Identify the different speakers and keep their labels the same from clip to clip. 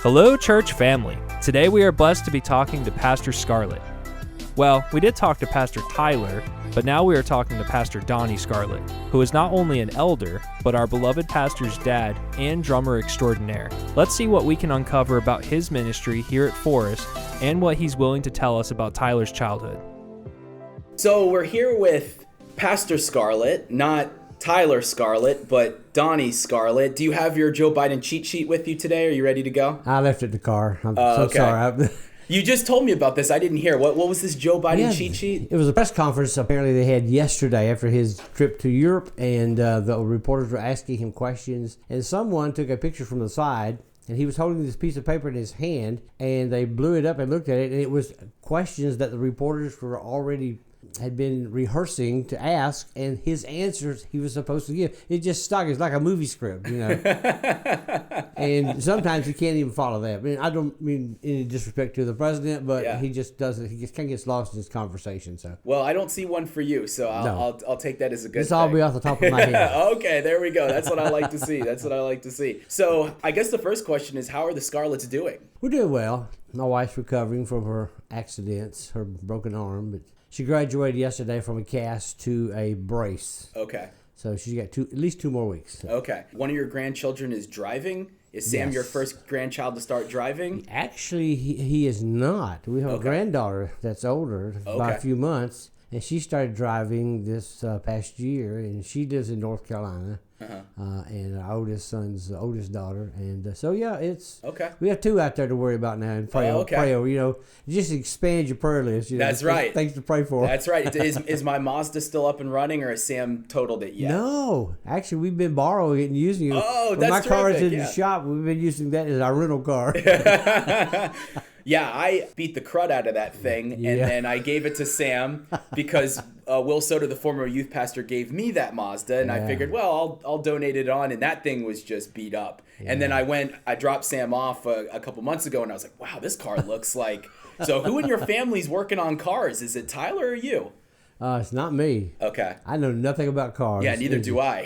Speaker 1: Hello, church family. Today we are blessed to be talking to Pastor Scarlett. Well, we did talk to Pastor Tyler, but now we are talking to Pastor Donnie Scarlett, who is not only an elder, but our beloved pastor's dad and drummer extraordinaire. Let's see what we can uncover about his ministry here at Forest and what he's willing to tell us about Tyler's childhood.
Speaker 2: So we're here with Pastor Scarlett, not Tyler Scarlett, but Donnie Scarlett. Do you have your Joe Biden cheat sheet with you today? Are you ready to go?
Speaker 3: I left it in the car. I'm
Speaker 2: okay.
Speaker 3: sorry.
Speaker 2: You just told me about this. I didn't hear. What was this Joe Biden cheat sheet?
Speaker 3: It was a press conference apparently they had yesterday after his trip to Europe, and the reporters were asking him questions, and someone took a picture from the side, and he was holding this piece of paper in his hand, and they blew it up and looked at it, and it was questions that the reporters had been rehearsing to ask, and his answers he was supposed to give. It just stuck. It's like a movie script, you know. And sometimes you can't even follow that. I mean, I don't mean any disrespect to the president, but he just doesn't. He just kind of gets lost in his conversation. So.
Speaker 2: Well, I don't see one for you, so I'll take that as a good
Speaker 3: This
Speaker 2: thing.
Speaker 3: all be off the top of my head.
Speaker 2: Okay, there we go. That's what I like to see. So I guess the first question is, how are the Scarletts doing?
Speaker 3: We're doing well. My wife's recovering from her accidents, her broken arm, but she graduated yesterday from a cast to a brace.
Speaker 2: Okay.
Speaker 3: So she's got at least 2 more weeks.
Speaker 2: Okay. One of your grandchildren is driving? Is Sam your first grandchild to start driving?
Speaker 3: Actually, he is not. We have a granddaughter that's older by a few months, and she started driving this past year, and she lives in North Carolina. And our oldest son's the oldest daughter, and it's okay. We have 2 out there to worry about now, and pray over. You know, just expand your prayer list. You know,
Speaker 2: that's right.
Speaker 3: Things to pray for.
Speaker 2: That's right. Is my Mazda still up and running, or has Sam totaled it yet?
Speaker 3: No, actually, we've been borrowing it and using it.
Speaker 2: Oh,
Speaker 3: when
Speaker 2: that's
Speaker 3: my car is in
Speaker 2: the
Speaker 3: shop, we've been using that as our rental car.
Speaker 2: Yeah, I beat the crud out of that thing, and then I gave it to Sam because Will Soto, the former youth pastor, gave me that Mazda, and I figured, well, I'll donate it on, and that thing was just beat up. Yeah. And then I dropped Sam off a couple months ago, and I was like, wow, this car looks like... So who in your family's working on cars? Is it Tyler or you?
Speaker 3: It's not me.
Speaker 2: Okay.
Speaker 3: I know nothing about cars.
Speaker 2: Yeah, neither do I.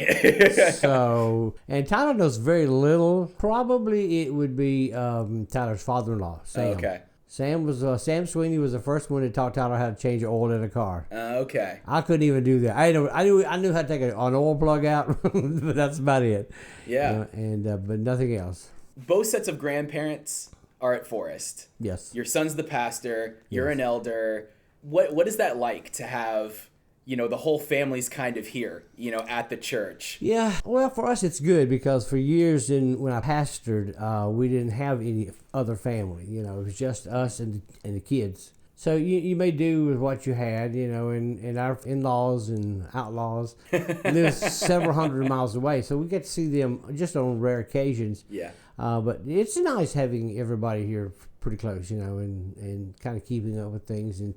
Speaker 3: And Tyler knows very little. Probably it would be Tyler's father-in-law, Sam.
Speaker 2: Okay.
Speaker 3: Sam Sweeney was the first one to taught Tyler how to change the oil in a car.
Speaker 2: Okay.
Speaker 3: I couldn't even do that. I knew how to take an oil plug out, but that's about it.
Speaker 2: Yeah.
Speaker 3: But nothing else.
Speaker 2: Both sets of grandparents are at Forest.
Speaker 3: Yes.
Speaker 2: Your son's the pastor. You're an elder. What is that like to have, you know, the whole family's kind of here, you know, at the church?
Speaker 3: Yeah, well, for us it's good because for years when I pastored, we didn't have any other family. You know, it was just us and the kids. So you may do with what you had, you know, and our in-laws and outlaws live several hundred miles away. So we get to see them just on rare occasions.
Speaker 2: Yeah.
Speaker 3: But it's nice having everybody here pretty close, you know, and kind of keeping up with things and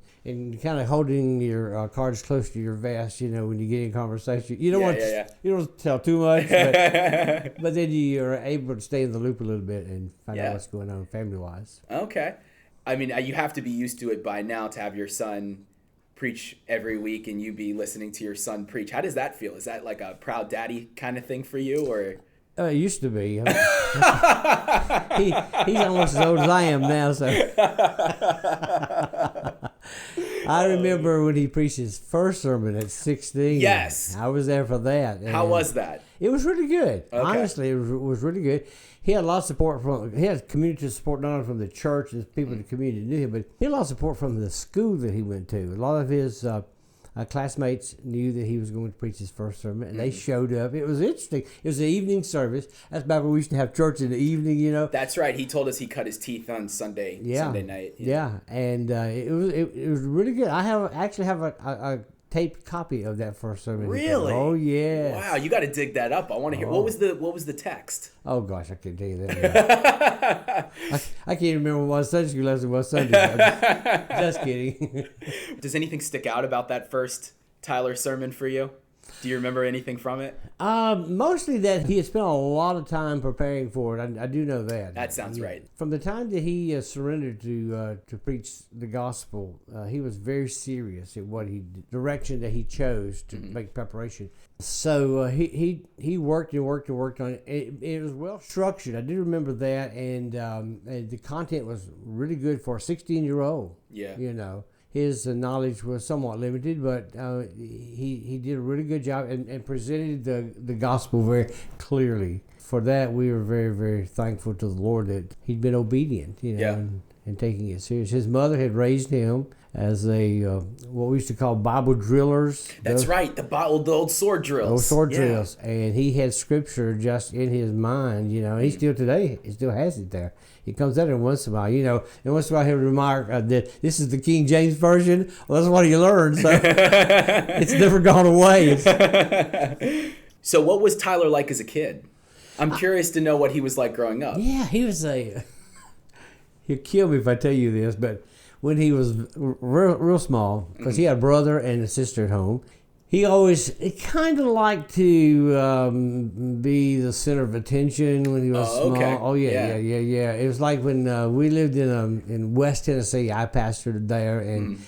Speaker 3: kind of holding your cards close to your vest, you know, when you get in conversation. You don't want to tell too much, but then you're able to stay in the loop a little bit and find out what's going on family-wise.
Speaker 2: Okay. I mean, you have to be used to it by now to have your son preach every week and you be listening to your son preach. How does that feel? Is that like a proud daddy kind of thing for you, or...
Speaker 3: It used to be. He's almost as old as I am now, so. I remember when he preached his first sermon at 16.
Speaker 2: Yes.
Speaker 3: I was there for that.
Speaker 2: How was that?
Speaker 3: It was really good.
Speaker 2: Okay.
Speaker 3: Honestly, it was really good. He had a lot of support he had community support not only from the church and people in the community knew him, but he had a lot of support from the school that he went to. A lot of his classmates knew that he was going to preach his first sermon, and they showed up. It was interesting. It was an evening service. That's back when we used to have church in the evening, you know.
Speaker 2: That's right. He told us he cut his teeth on Sunday night.
Speaker 3: Yeah, and it was really good. I actually have a taped copy of that first sermon.
Speaker 2: Really?
Speaker 3: Oh yeah.
Speaker 2: Wow, you got to dig that up. I want to hear. What was the text?
Speaker 3: Oh gosh, I can't tell you that. I can't remember what Sunday school lesson was Sunday. Just kidding.
Speaker 2: Does anything stick out about that first Tyler sermon for you? Do you remember anything from it?
Speaker 3: Mostly that he had spent a lot of time preparing for it. I do know that.
Speaker 2: That sounds right.
Speaker 3: From the time that he surrendered to preach the gospel, he was very serious in what direction that he chose to make preparation. So he worked and worked and worked on it. It was well structured. I do remember that, and the content was really good for a 16-year-old.
Speaker 2: Yeah.
Speaker 3: You know. His knowledge was somewhat limited, but he did a really good job and presented the gospel very clearly. For that, we were very, very thankful to the Lord that he'd been obedient, and taking it serious. His mother had raised him as a what we used to call Bible drillers.
Speaker 2: That's right, the old sword drills.
Speaker 3: Old sword drills, and he had scripture just in his mind, He still has it there. He comes out every once in a while, and once in a while he'll remark that this is the King James Version. Well, that's what he learned, so it's never gone away.
Speaker 2: So what was Tyler like as a kid? I'm curious to know what he was like growing up.
Speaker 3: Yeah, he was he'll kill me if I tell you this, but when he was real small, because he had a brother and a sister at home, he kind of liked to be the center of attention when he was small.
Speaker 2: Okay.
Speaker 3: Oh, yeah. It was like when we lived in West Tennessee. I pastored there, and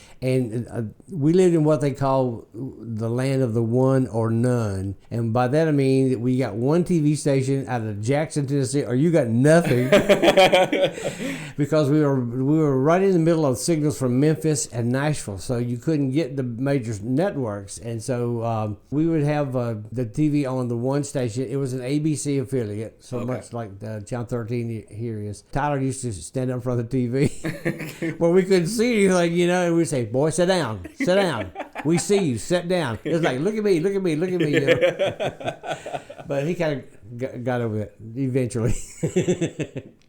Speaker 3: we lived in what they call the land of the one or none. And by that I mean that we got one TV station out of Jackson, Tennessee, or you got nothing. Because we were right in the middle of signals from Memphis and Nashville, so you couldn't get the major networks. And so we would have the TV on the one station. It was an ABC affiliate, so much like Channel 13 here is. Tyler used to stand up in front of the TV where we couldn't see anything, and we'd say, "Boy, sit down. We see you. Sit down." It was like, look at me. But he kind of got over it eventually.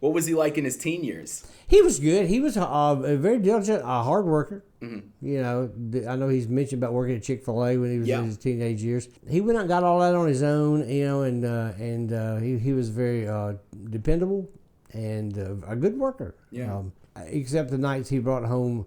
Speaker 2: What was he like in his teen years?
Speaker 3: He was good. He was a very diligent, hard worker. Mm-hmm. I know he's mentioned about working at Chick-fil-A when he was in his teenage years. He went out and got all that on his own, and he was very dependable and a good worker. Yeah. Except the nights he brought home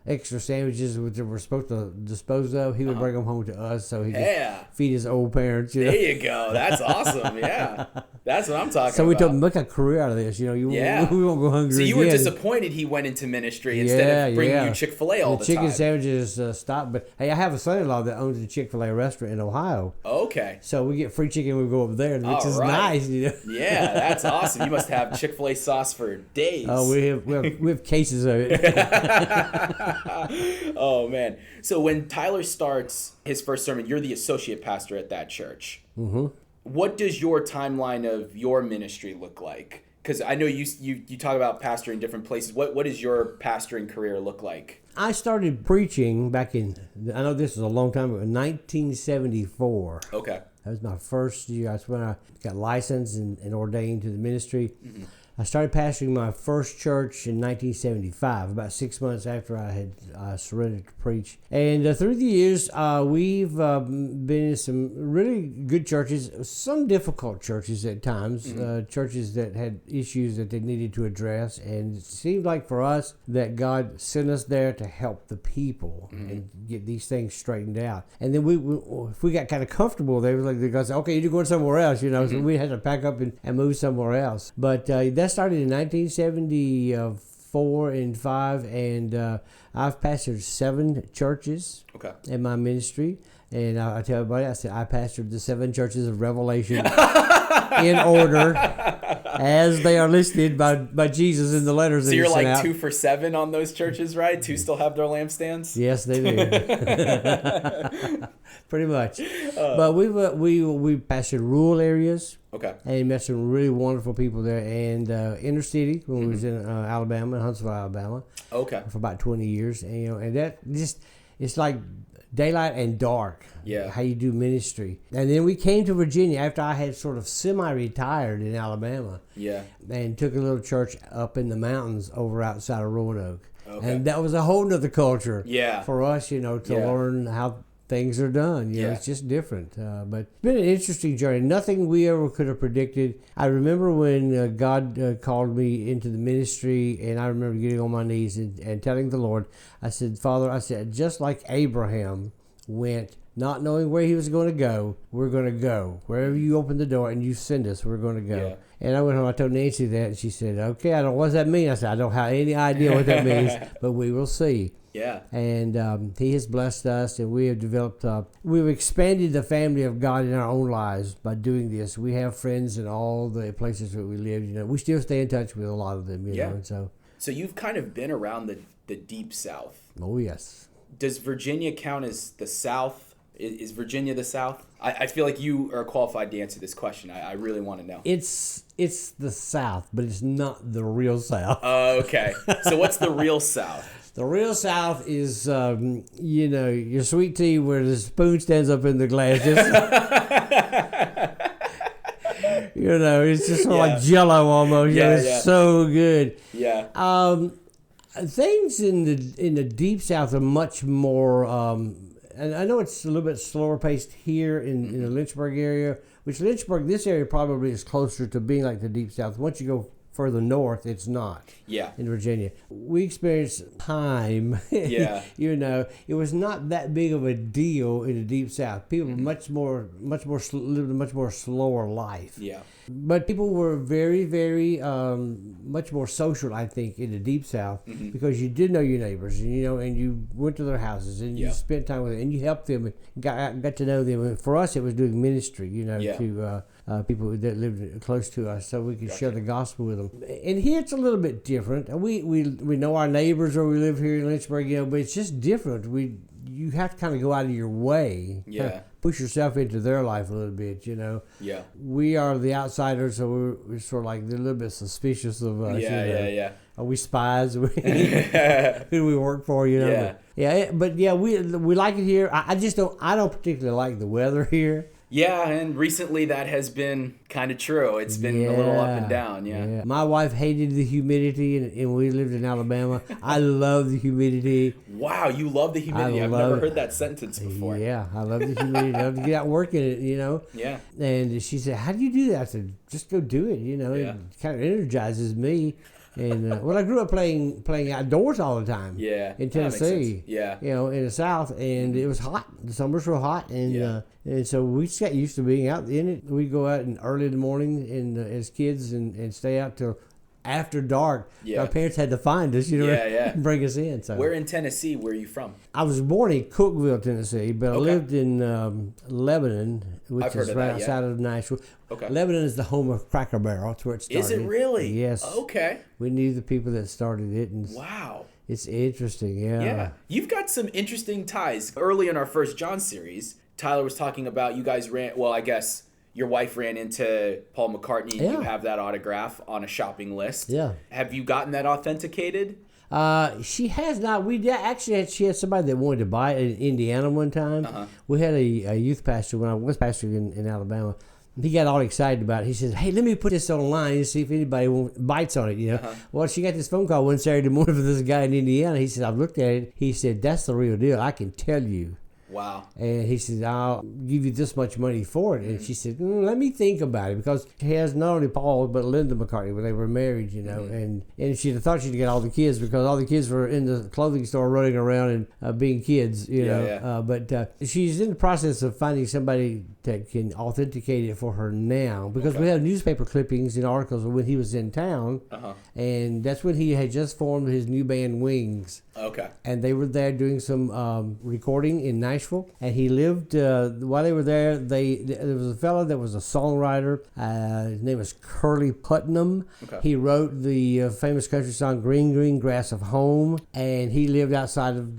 Speaker 3: extra sandwiches which they were supposed to dispose of, he would bring them home to us so he could feed his old parents.
Speaker 2: There you go. That's awesome. Yeah. That's what I'm talking about.
Speaker 3: So we told him, make a career out of this. We won't go hungry.
Speaker 2: So you were
Speaker 3: again.
Speaker 2: disappointed he went into ministry instead of bringing you Chick-fil-A all the time.
Speaker 3: The chicken sandwiches stopped. But hey, I have a son-in-law that owns a Chick-fil-A restaurant in Ohio.
Speaker 2: Okay.
Speaker 3: So we get free chicken when we go up there, which is nice.
Speaker 2: Yeah, that's awesome. You must have Chick-fil-A sauce for days.
Speaker 3: Oh, we have cases of it.
Speaker 2: Oh, man. So when Tyler starts his first sermon, you're the associate pastor at that church. Mm-hmm. What does your timeline of your ministry look like? Because I know you talk about pastoring different places. What does your pastoring career look like?
Speaker 3: I started preaching back I know this is a long time ago, 1974.
Speaker 2: Okay.
Speaker 3: That was my first year. That's when I got licensed and ordained to the ministry. Mm-hmm. I started pastoring my first church in 1975, about 6 months after I had surrendered to preach. And through the years, we've been in some really good churches, some difficult churches at times, churches that had issues that they needed to address. And it seemed like for us that God sent us there to help the people and get these things straightened out. And then if we got kind of comfortable, they were like, God said, okay, you're going somewhere else, so we had to pack up and move somewhere else. But that started in 1974 and 5, and I've pastored 7 churches in my ministry. And I tell everybody, I said I pastored the 7 churches of Revelation in order as they are listed by Jesus in the letters.
Speaker 2: So you're like 2 for 7 on those churches, right? 2 still have their lampstands?
Speaker 3: Yes, they do. Pretty much. But we pastored rural areas.
Speaker 2: Okay.
Speaker 3: And met some really wonderful people there. And inner city, when we was in Alabama, Huntsville, Alabama.
Speaker 2: Okay.
Speaker 3: For about 20 years. And that just, it's like daylight and dark.
Speaker 2: Yeah.
Speaker 3: How you do ministry. And then we came to Virginia after I had sort of semi-retired in Alabama.
Speaker 2: Yeah. And
Speaker 3: took a little church up in the mountains over outside of Roanoke.
Speaker 2: Okay.
Speaker 3: And that was a whole nother culture.
Speaker 2: Yeah.
Speaker 3: For us, to learn how things are done. It's just different. But it's been an interesting journey. Nothing we ever could have predicted. I remember when God called me into the ministry, and I remember getting on my knees and telling the Lord, I said, Father, just like Abraham went not knowing where he was going to go. We're going to go. Wherever you open the door and you send us, we're going to go.
Speaker 2: Yeah.
Speaker 3: And I went home, I told Nancy that, and she said, okay, what does that mean? I said, I don't have any idea what that means, but we will see.
Speaker 2: Yeah.
Speaker 3: And he has blessed us, and we have developed, we've expanded the family of God in our own lives by doing this. We have friends in all the places that we live. You know, we still stay in touch with a lot of them. You know, and
Speaker 2: so you've kind of been around the Deep South.
Speaker 3: Oh yes.
Speaker 2: Does Virginia count as the South? Is Virginia the South? I feel like you are qualified to answer this question. I really want to know.
Speaker 3: It's the South, but it's not the real South.
Speaker 2: Oh, okay. So what's the real South?
Speaker 3: The real South is, you know, your sweet tea where the spoon stands up in the glass. You know, it's just sort of like Jell-O almost.
Speaker 2: Yeah,
Speaker 3: it's so good.
Speaker 2: Yeah.
Speaker 3: Things in the Deep South are much more, and I know it's a little bit slower paced here in the Lynchburg area, which this area probably is closer to being like the Deep South. Once you go further north, it's not.
Speaker 2: Yeah.
Speaker 3: In Virginia, we experienced time.
Speaker 2: Yeah.
Speaker 3: You know, it was not that big of a deal in the Deep South. People lived a much more slower life.
Speaker 2: Yeah.
Speaker 3: But people were very, very much more social, I think, in the Deep South because you did know your neighbors, and you went to their houses and you spent time with them and you helped them and got to know them. And for us, it was doing ministry, to people that lived close to us, so we could share the gospel with them. And here it's a little bit different. We know our neighbors, or we live here in Lynchburg, but it's just different. You have to kind of go out of your way.
Speaker 2: Yeah.
Speaker 3: Push yourself into their life a little bit,
Speaker 2: Yeah.
Speaker 3: We are the outsiders, so we're sort of like they're a little bit suspicious of us.
Speaker 2: Yeah.
Speaker 3: Are we spies? Who do we work for?
Speaker 2: Yeah.
Speaker 3: But we like it here. I don't particularly like the weather here.
Speaker 2: Yeah, and recently that has been kind of true. It's been a little up and down, yeah.
Speaker 3: My wife hated the humidity, and we lived in Alabama. I love the humidity.
Speaker 2: Wow, you love the humidity. I've never heard that sentence before.
Speaker 3: Yeah, I love the humidity. I love to get out and work in it,
Speaker 2: Yeah.
Speaker 3: And she said, how do you do that? I said, just go do it, It kind of energizes me. And I grew up playing outdoors all the time.
Speaker 2: Yeah,
Speaker 3: in Tennessee.
Speaker 2: Yeah,
Speaker 3: in the South, and it was hot. The summers were hot, and so we just got used to being out in it. We go out early in the morning, and as kids, and stay out till after dark.
Speaker 2: Yeah.
Speaker 3: Our parents had to find us, and bring us in. So
Speaker 2: where in Tennessee? Where are you from?
Speaker 3: I was born in Cookeville, Tennessee, but I lived in Lebanon, which is right outside of Nashville.
Speaker 2: Okay.
Speaker 3: Lebanon is the home of Cracker Barrel. That's where it started.
Speaker 2: Is it really?
Speaker 3: Yes.
Speaker 2: Okay.
Speaker 3: We knew the people that started it. And
Speaker 2: wow.
Speaker 3: It's interesting,
Speaker 2: Yeah. You've got some interesting ties. Early in our first John series, Tyler was talking about you guys I guess your wife ran into Paul McCartney.
Speaker 3: Yeah.
Speaker 2: You have that autograph on a shopping list.
Speaker 3: Yeah.
Speaker 2: Have you gotten that authenticated?
Speaker 3: She has not. She had somebody that wanted to buy it in Indiana one time. We had a youth pastor when I was pastoring in Alabama. He got all excited about it. He said, hey, let me put this online and see if anybody bites on it, Well, she got this phone call one Saturday morning from this guy in Indiana. He said, I've looked at it. He said, that's the real deal. I can tell you.
Speaker 2: Wow.
Speaker 3: And he said, I'll give you this much money for it. And she said, let me think about it, because he has not only Paul, but Linda McCartney when they were married, and she'd have thought she'd get all the kids, because all the kids were in the clothing store running around and being kids, but she's in the process of finding somebody that can authenticate it for her now, because we have newspaper clippings and articles of when he was in town, and that's when he had just formed his new band Wings.
Speaker 2: Okay.
Speaker 3: And they were there doing some recording in Nashville. And he lived, while they were there, there was a fellow that was a songwriter. His name was Curly Putnam. Okay. He wrote the famous country song, Green, Green Grass of Home. And he lived right outside of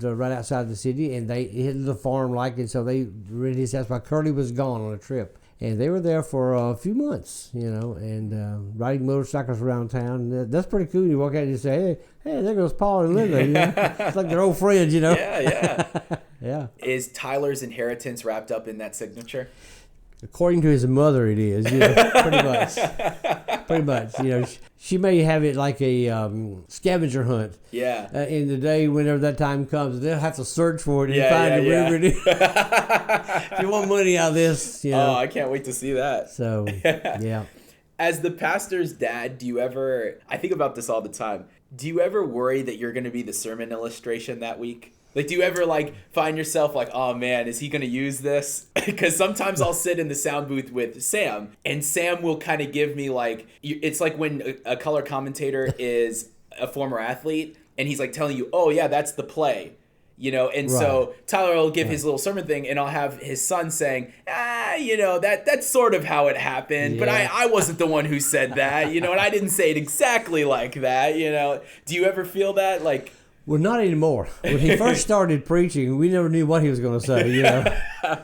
Speaker 3: the city. And he had the farm and so they rented his house while Curly was gone on a trip. And they were there for a few months, and riding motorcycles around town. And that's pretty cool. You walk out and you say, hey, there goes Paul and Linda. It's like they're old friends,
Speaker 2: Yeah.
Speaker 3: Yeah.
Speaker 2: Is Tyler's inheritance wrapped up in that signature?
Speaker 3: According to his mother, it is, pretty much. Pretty much, she may have it like a scavenger hunt.
Speaker 2: Yeah.
Speaker 3: In the day, whenever that time comes, they'll have to search for it and find wherever it is. If you want money out of this,
Speaker 2: Oh, I can't wait to see that.
Speaker 3: So, yeah.
Speaker 2: As the pastor's dad, I think about this all the time, do you ever worry that you're going to be the sermon illustration that week? Like, do you ever like find yourself like, oh man, is he gonna use this? Because sometimes I'll sit in the sound booth with Sam, and Sam will kind of give me like, it's like when a color commentator is a former athlete, and he's like telling you, oh yeah, that's the play. And so Tyler will give his little sermon thing, and I'll have his son saying, that's sort of how it happened, but I wasn't the one who said that, and I didn't say it exactly like that, Do you ever feel that? Like,
Speaker 3: well, not anymore. When he first started preaching, we never knew what he was going to say,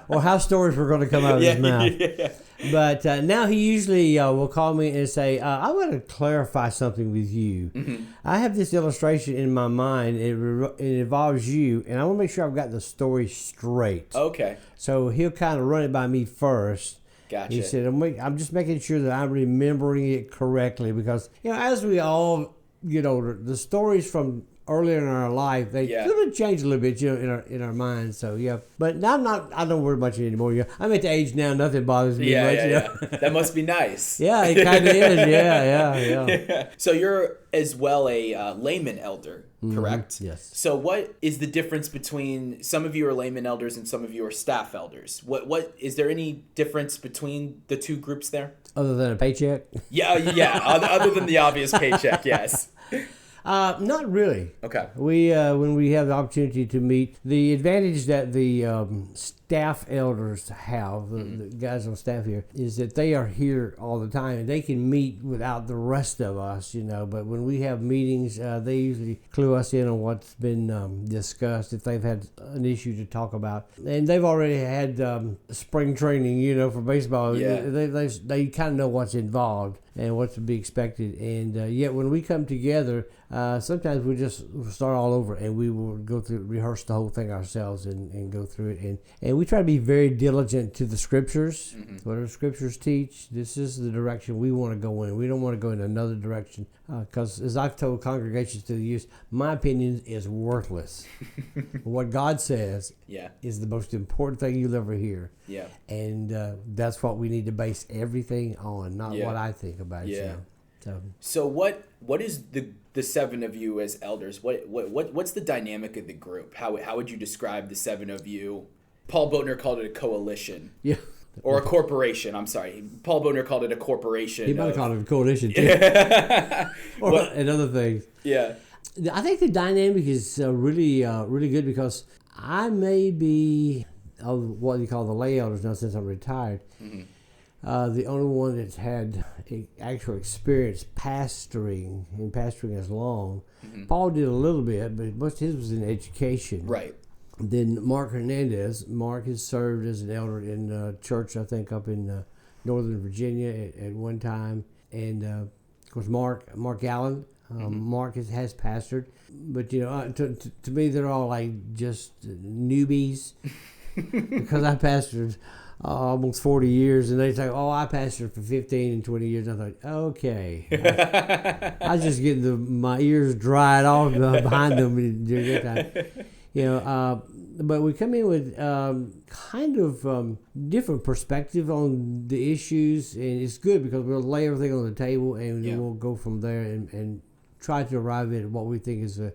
Speaker 3: or how stories were going to come out of his mouth. Yeah. But now he usually will call me and say, I want to clarify something with you. Mm-hmm. I have this illustration in my mind. It involves you, and I want to make sure I've got the story straight.
Speaker 2: Okay. So
Speaker 3: he'll kind of run it by me first.
Speaker 2: Gotcha.
Speaker 3: He said, I'm just making sure that I'm remembering it correctly because, as we all get older, the stories from earlier in our life, they change a little bit, in our minds. So but now I don't worry much anymore. I'm at the age now, nothing bothers me much.
Speaker 2: Yeah. That must be nice.
Speaker 3: Yeah, it kind of is. Yeah.
Speaker 2: So you're as well a layman elder, correct?
Speaker 3: Mm-hmm. Yes.
Speaker 2: So what is the difference between some of you are layman elders and some of you are staff elders? What is there any difference between the two groups there?
Speaker 3: Other than a paycheck?
Speaker 2: Yeah. Other than the obvious paycheck, yes.
Speaker 3: Not really.
Speaker 2: Okay.
Speaker 3: We when we have the opportunity to meet, the advantage that the staff elders have, the guys on staff here, is that they are here all the time and they can meet without the rest of us, But when we have meetings, they usually clue us in on what's been discussed if they've had an issue to talk about. And they've already had spring training, for baseball.
Speaker 2: Yeah.
Speaker 3: They kind of know what's involved and what's to be expected. And yet when we come together, sometimes we just start all over and we will go through, rehearse the whole thing ourselves and go through it. And we try to be very diligent to the scriptures. Mm-hmm. What the scriptures teach, this is the direction we want to go in. We don't want to go in another direction because as I've told congregations through the years, my opinion is worthless. What God says is the most important thing you'll ever hear. Yeah. And that's what we need to base everything on, not what I think about it.
Speaker 2: Yeah. So what is the seven of you as elders? What's the dynamic of the group? How would you describe the seven of you? Paul Boatner called it a coalition. Yeah. Or a corporation. I'm sorry. Paul Boatner called it a corporation.
Speaker 3: He might have called it a coalition too. And other things.
Speaker 2: Yeah.
Speaker 3: I think the dynamic is really good because I may be of what you call the lay elders now since I'm retired. Mm-hmm. The only one that's had actual experience pastoring as long. Mm-hmm. Paul did a little bit, but most of his was in education.
Speaker 2: Right.
Speaker 3: Then Mark Hernandez. Mark has served as an elder in a church, I think, up in Northern Virginia at one time. And, of course, Mark Allen. Mark has pastored. But, to me, they're all like just newbies because I pastored almost 40 years, and they say, I pastored for 15 and 20 years. I thought, okay. I was just getting my ears dried off behind them during that time. But we come in with kind of different perspective on the issues, and it's good because we'll lay everything on the table, and then we'll go from there and try to arrive at what we think is a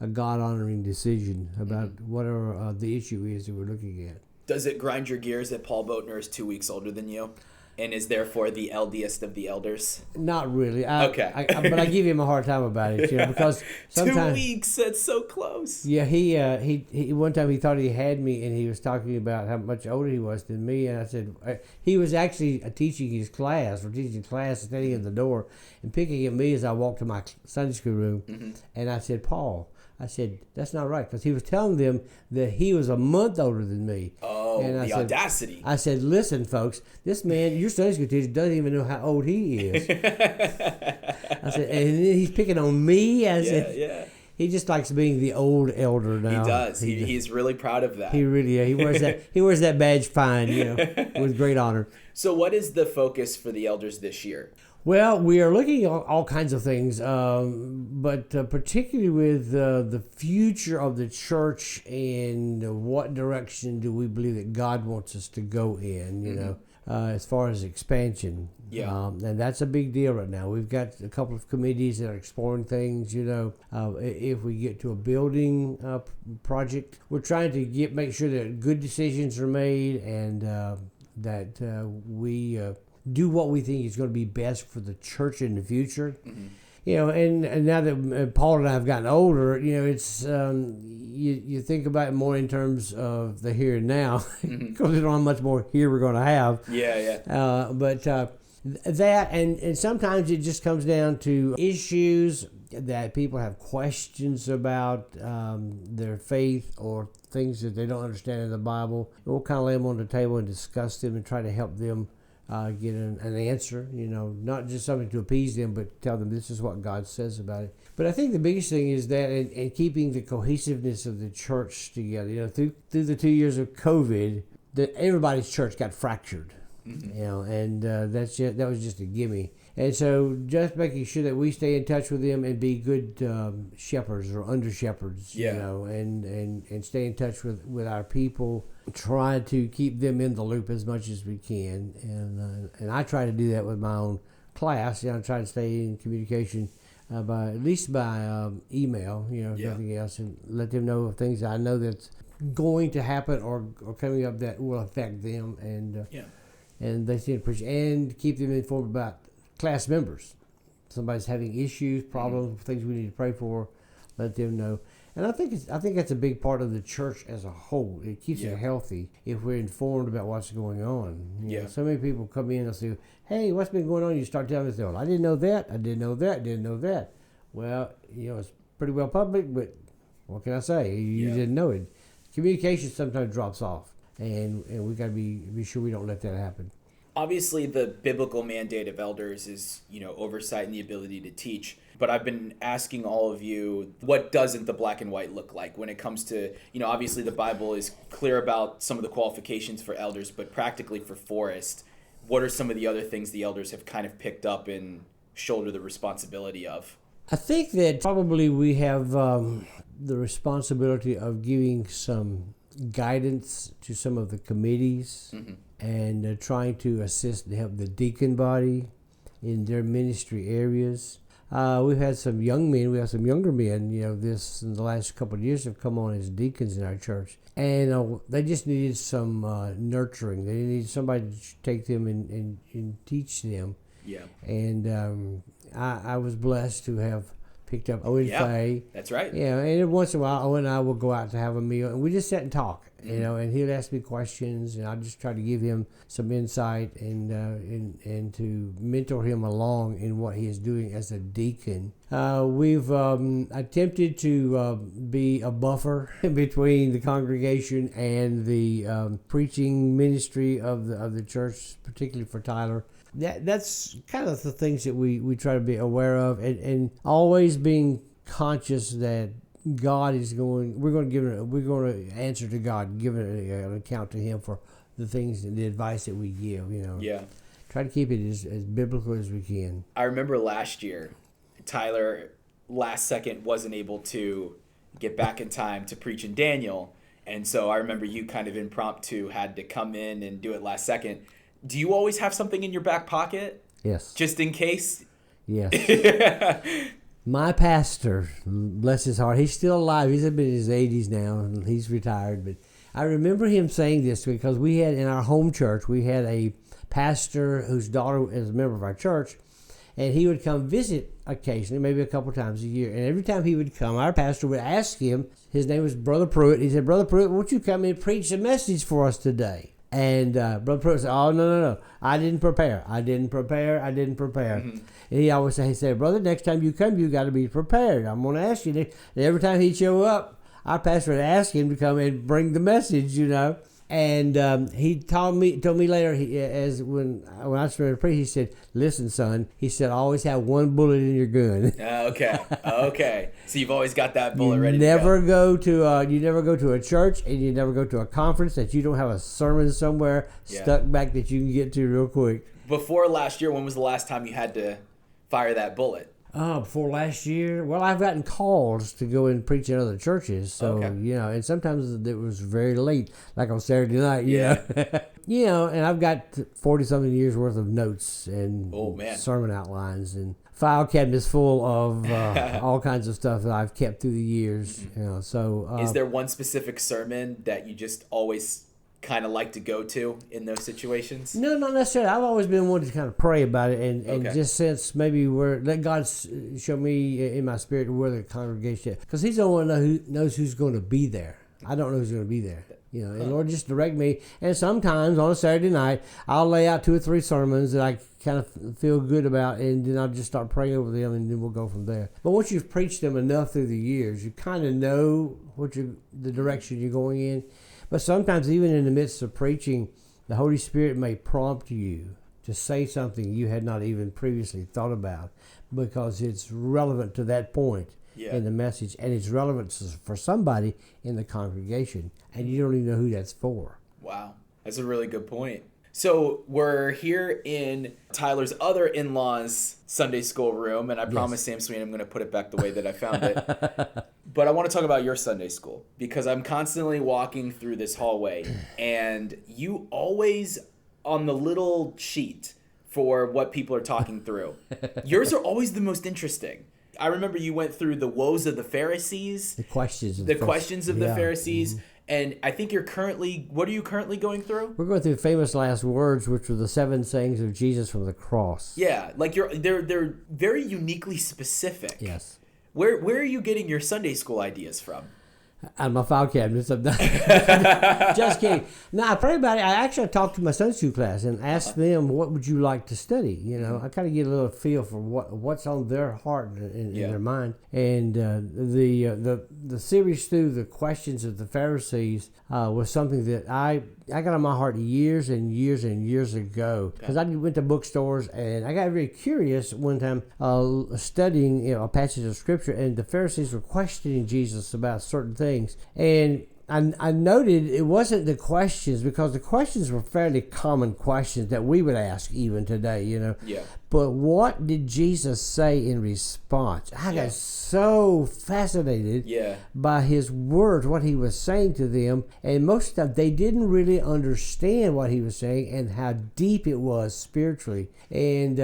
Speaker 3: God-honoring decision about whatever the issue is that we're looking at.
Speaker 2: Does it grind your gears that Paul Boatner is 2 weeks older than you and is therefore the eldiest of the elders?
Speaker 3: Not really.
Speaker 2: Okay.
Speaker 3: But I give him a hard time about it, because sometimes
Speaker 2: 2 weeks, that's so close.
Speaker 3: Yeah, he one time he thought he had me, and he was talking about how much older he was than me, and I said he was actually teaching his class, standing at the door and picking at me as I walked to my Sunday school room, and I said, Paul, that's not right, because he was telling them that he was a month older than me.
Speaker 2: Oh, and the audacity.
Speaker 3: I said, listen, folks, this man, your Sunday school teacher, doesn't even know how old he is. I said, and then he's picking on me. I said, he just likes being the old elder now.
Speaker 2: He does. He's really proud of that.
Speaker 3: He really, he wears that badge fine, with great honor.
Speaker 2: So what is the focus for the elders this year?
Speaker 3: Well, we are looking at all kinds of things, but particularly with the future of the church and what direction do we believe that God wants us to go in, as far as expansion.
Speaker 2: Yeah.
Speaker 3: And that's a big deal right now. We've got a couple of committees that are exploring things. If we get to a building project, we're trying to make sure that good decisions are made and that we do what we think is going to be best for the church in the future. Mm-hmm. And now that Paul and I have gotten older, it's you think about it more in terms of the here and now, because we don't know how much more here we're going to have. But that and sometimes it just comes down to issues that people have questions about their faith or things that they don't understand in the Bible. We'll kind of lay them on the table and discuss them and try to help them get an answer, not just something to appease them, but tell them this is what God says about it. But I think the biggest thing is that in keeping the cohesiveness of the church together. Through the 2 years of COVID, everybody's church got fractured, and that was just a gimme. And so just making sure that we stay in touch with them and be good shepherds or under shepherds, and stay in touch with our people. Try to keep them in the loop as much as we can, and I try to do that with my own class. I try to stay in communication by email, if nothing else, and let them know of things I know that's going to happen or coming up that will affect them, and they see it and keep them informed about class members. Somebody's having issues, problems, things we need to pray for. Let them know. And I think that's a big part of the church as a whole. It keeps it healthy if we're informed about what's going on. So many people come in and say, "Hey, what's been going on?" You start telling them, "I didn't know that. I didn't know that. Didn't know that." Well, it's pretty well public, but what can I say? You didn't know it. Communication sometimes drops off, and we got to be sure we don't let that happen.
Speaker 2: Obviously, the biblical mandate of elders is, oversight and the ability to teach. But I've been asking all of you, what doesn't the black and white look like when it comes to, obviously the Bible is clear about some of the qualifications for elders, but practically for Forest, what are some of the other things the elders have kind of picked up and shoulder the responsibility of?
Speaker 3: I think that probably we have the responsibility of giving some guidance to some of the committees and trying to assist and help the deacon body in their ministry areas. We've had some young men, we have some younger men, this in the last couple of years have come on as deacons in our church. And they just needed some nurturing. They needed somebody to take them and teach them. Yeah. And I was blessed to have picked up Owen Fay.
Speaker 2: That's right.
Speaker 3: Yeah, and once in a while, Owen and I will go out to have a meal, and we just sit and talk, and he'll ask me questions, and I'll just try to give him some insight and to mentor him along in what he is doing as a deacon. We've attempted to be a buffer between the congregation and the preaching ministry of the church, particularly for Tyler. That's kind of the things that we try to be aware of, and always being conscious that God is we're going to answer to God, give an account to Him for the things and the advice that we give. Try to keep it as biblical as we can.
Speaker 2: I remember last year, Tyler last second wasn't able to get back in time to preach in Daniel, and so I remember you kind of impromptu had to come in and do it last second. Do you always have something in your back pocket?
Speaker 3: Yes.
Speaker 2: Just in case?
Speaker 3: Yes. My pastor, bless his heart, he's still alive. He's in his 80s now, and he's retired. But I remember him saying this because we had, in our home church, we had a pastor whose daughter is a member of our church, and he would come visit occasionally, maybe a couple times a year. And every time he would come, our pastor would ask him, his name was Brother Pruitt. He said, "Brother Pruitt, won't you come and preach a message for us today?" And Brother Pruitt said, "Oh, no. I didn't prepare. Mm-hmm. And he always said, "Brother, next time you come, you got to be prepared. I'm going to ask you." And every time he'd show up, our pastor would ask him to come and bring the message, And he told me later, when I started to preach, he said, "Listen, son," he said, "always have one bullet in your gun."
Speaker 2: Okay. So you've always got that bullet ready
Speaker 3: to go. You never go to a church, and you never go to a conference that you don't have a sermon somewhere stuck back that you can get to real quick.
Speaker 2: Before last year, when was the last time you had to fire that bullet?
Speaker 3: Before last year? Well, I've gotten calls to go and preach in other churches. So, and sometimes it was very late, like on Saturday night, And I've got 40-something years worth of notes and sermon outlines and file cabinets full of all kinds of stuff that I've kept through the years. So
Speaker 2: is there one specific sermon that you just always kind of like to go to in those situations?
Speaker 3: No, not necessarily. I've always been one to kind of pray about it and just sense maybe let God show me in my spirit where the congregation is. Because He's the one who knows who's going to be there. I don't know who's going to be there. And Lord, just direct me. And sometimes on a Saturday night, I'll lay out 2 or 3 sermons that I kind of feel good about, and then I'll just start praying over them, and then we'll go from there. But once you've preached them enough through the years, you kind of know the direction you're going in. But sometimes, even in the midst of preaching, the Holy Spirit may prompt you to say something you had not even previously thought about, because it's relevant to that point in the message, and it's relevant for somebody in the congregation, and you don't even know who that's for.
Speaker 2: Wow, that's a really good point. So we're here in Tyler's other in-laws' Sunday school room, and I promise Sam Sweeney I'm going to put it back the way that I found it. But I want to talk about your Sunday school, because I'm constantly walking through this hallway, and you always, on the little sheet for what people are talking through, yours are always the most interesting. I remember you went through the woes of the Pharisees.
Speaker 3: The questions of
Speaker 2: the Pharisees. Mm-hmm. And I think what are you currently going through?
Speaker 3: We're going through famous last words, which were the 7 sayings of Jesus from the cross.
Speaker 2: Yeah, like they're very uniquely specific.
Speaker 3: Yes.
Speaker 2: Where are you getting your Sunday school ideas from?
Speaker 3: Out of my file cabinets. Just kidding. No, I pray about it. I actually talked to my Sunday school class and asked them, what would you like to study? I kind of get a little feel for what's on their heart and their mind. And the series through the questions of the Pharisees was something that I got on my heart years and years and years ago, because I went to bookstores and I got very curious one time studying a passage of Scripture, and the Pharisees were questioning Jesus about certain things. And I noted it wasn't the questions, because the questions were fairly common questions that we would ask even today,
Speaker 2: Yeah.
Speaker 3: But what did Jesus say in response? I got so fascinated by his words, what he was saying to them. And most of the time, they didn't really understand what he was saying and how deep it was spiritually. And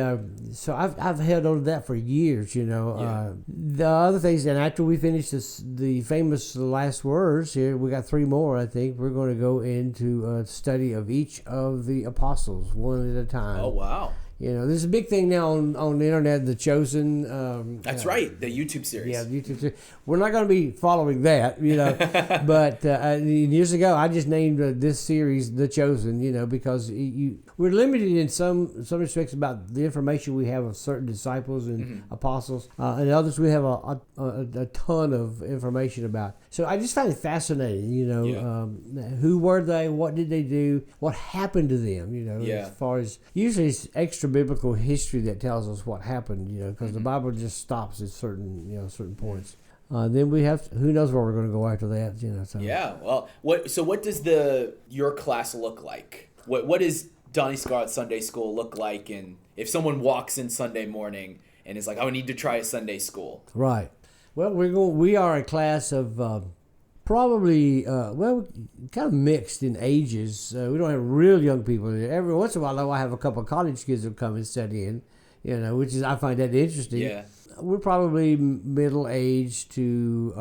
Speaker 3: so I've held on to that for years, The other things, and after we finish the famous last words here, we got 3 more, I think. We're going to go into a study of each of the apostles, one at a time.
Speaker 2: Oh, wow.
Speaker 3: There's a big thing now on the internet, The Chosen.
Speaker 2: That's right, the YouTube series.
Speaker 3: Yeah, the YouTube series. We're not going to be following that, But years ago, I just named this series The Chosen, because we're limited in some respects about the information we have of certain disciples and apostles, and others we have a ton of information about. So I just find it fascinating, who were they, what did they do, what happened to them, as far as usually it's extra biblical history that tells us what happened, because the Bible just stops at certain points. Then we have who knows where we're going to go after that, So.
Speaker 2: Yeah. Well, what does your class look like? What does Donnie Scarlett Sunday School look like? And if someone walks in Sunday morning and is like, I need to try a Sunday school.
Speaker 3: Right. Well, we are a class of probably kind of mixed in ages. We don't have real young people. Every once in a while, though, I have a couple of college kids who come and study in, which is, I find that interesting.
Speaker 2: Yeah.
Speaker 3: We're probably middle-aged to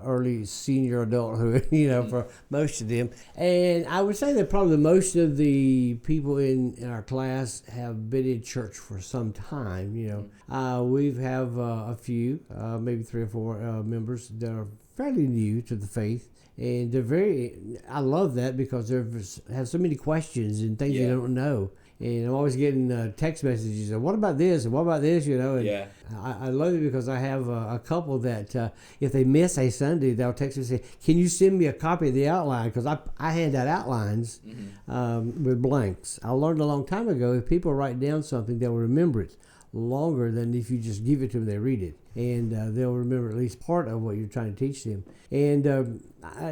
Speaker 3: early senior adulthood, for most of them. And I would say that probably most of the people in our class have been in church for some time, We have a few, maybe 3 or 4 members that are fairly new to the faith. And they're I love that, because they have so many questions and things they don't know. And I'm always getting text messages of, what about this and what about this, And I love it, because I have a couple that if they miss a Sunday, they'll text me and say, can you send me a copy of the outline? Because I hand out outlines with blanks. I learned a long time ago, if people write down something, they'll remember it longer than if you just give it to them, they read it. And they'll remember at least part of what you're trying to teach them. And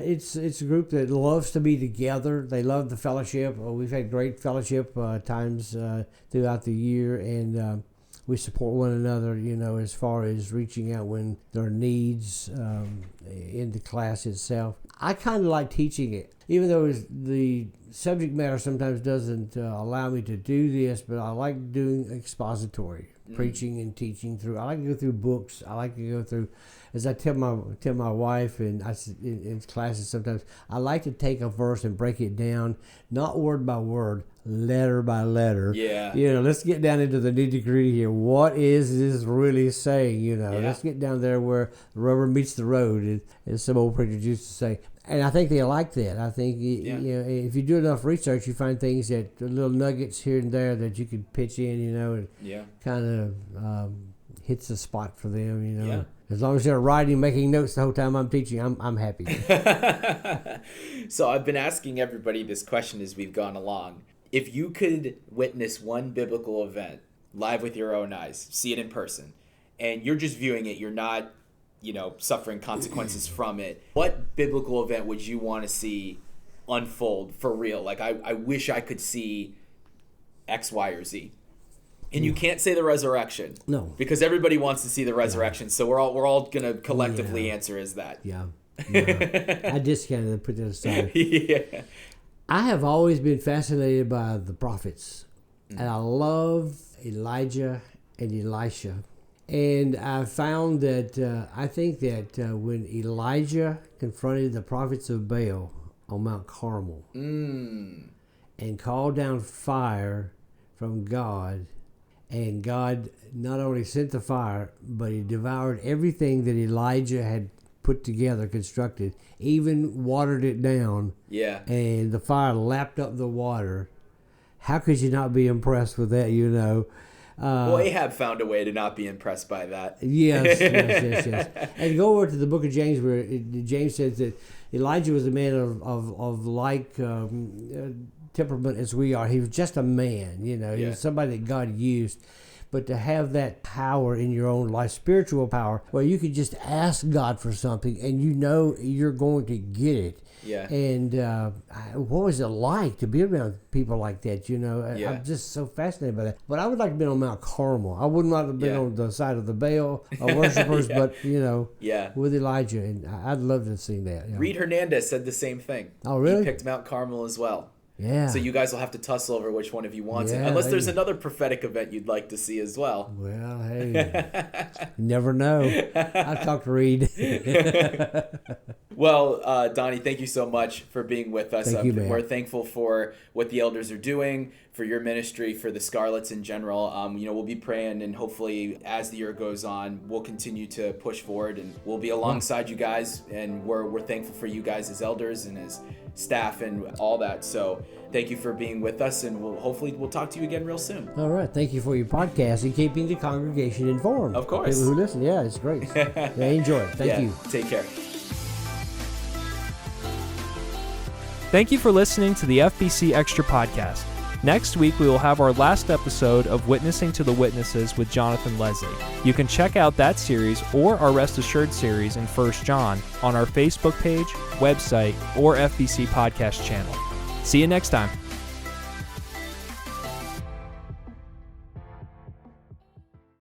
Speaker 3: it's a group that loves to be together. They love the fellowship. We've had great fellowship times throughout the year, and we support one another, as far as reaching out when there are needs in the class itself. I kind of like teaching it even though the subject matter sometimes doesn't allow me to do this, but I like doing expository preaching and teaching through. I like to go through books. I like to go through, as I tell my wife and in classes sometimes, I like to take a verse and break it down, not word by word, letter by letter.
Speaker 2: Yeah.
Speaker 3: Let's get down into the nitty-gritty here. What is this really saying? Let's get down there where the rubber meets the road, as some old preachers used to say. And I think they like that. I think if you do enough research, you find things that little nuggets here and there that you could pitch in, and kind of hits the spot for them.
Speaker 2: Yeah.
Speaker 3: As long as they're writing, making notes the whole time I'm teaching, I'm happy.
Speaker 2: So I've been asking everybody this question as we've gone along. If you could witness one biblical event live with your own eyes, see it in person, and you're just viewing it, you're not suffering consequences from it, what biblical event would you want to see unfold for real? Like, I wish I could see X, Y, or Z. And you can't say the resurrection.
Speaker 3: No.
Speaker 2: Because everybody wants to see the resurrection. So we're all going to collectively answer as that.
Speaker 3: Yeah. I discounted and put that aside.
Speaker 2: Yeah.
Speaker 3: I have always been fascinated by the prophets. And I love Elijah and Elisha. And I found that I think that when Elijah confronted the prophets of Baal on Mount Carmel and called down fire from God, and God not only sent the fire, but he devoured everything that Elijah had put together, constructed, even watered it down.
Speaker 2: Yeah.
Speaker 3: And the fire lapped up the water. How could you not be impressed with that,
Speaker 2: Well, Ahab found a way to not be impressed by that.
Speaker 3: Yes. And go over to the book of James, where James says that Elijah was a man of like temperament as we are. He was just a man, He was somebody that God used. But to have that power in your own life, spiritual power, where you could just ask God for something and you're going to get it.
Speaker 2: Yeah.
Speaker 3: And what was it like to be around people like that? I'm just so fascinated by that. But I would like to be on Mount Carmel. I would not have been on the side of the Baal worshipers, but with Elijah, and I'd love to have seen that.
Speaker 2: Reed Hernandez said the same thing.
Speaker 3: Oh, really?
Speaker 2: He picked Mount Carmel as well.
Speaker 3: Yeah.
Speaker 2: So you guys will have to tussle over which one of you wants it, unless there's another prophetic event you'd like to see as well.
Speaker 3: Well, hey, you never know. I'll talk to Reed.
Speaker 2: Well, Donnie, thank you so much for being with us.
Speaker 3: Thank you, man.
Speaker 2: We're thankful for what the elders are doing, for your ministry, for the Scarletts in general. We'll be praying, and hopefully as the year goes on, we'll continue to push forward, and we'll be alongside you guys, and we're thankful for you guys as elders and as staff and all that. So thank you for being with us, and we'll talk to you again real soon.
Speaker 3: All right. Thank you for your podcast and keeping the congregation informed.
Speaker 2: Of course.
Speaker 3: People who listen, it's great. They enjoy it. Thank you.
Speaker 2: Take care.
Speaker 1: Thank you for listening to the FBC Extra Podcast. Next week, we will have our last episode of Witnessing to the Witnesses with Jonathan Leslie. You can check out that series or our Rest Assured series in 1 John on our Facebook page, website, or FBC podcast channel. See you next time.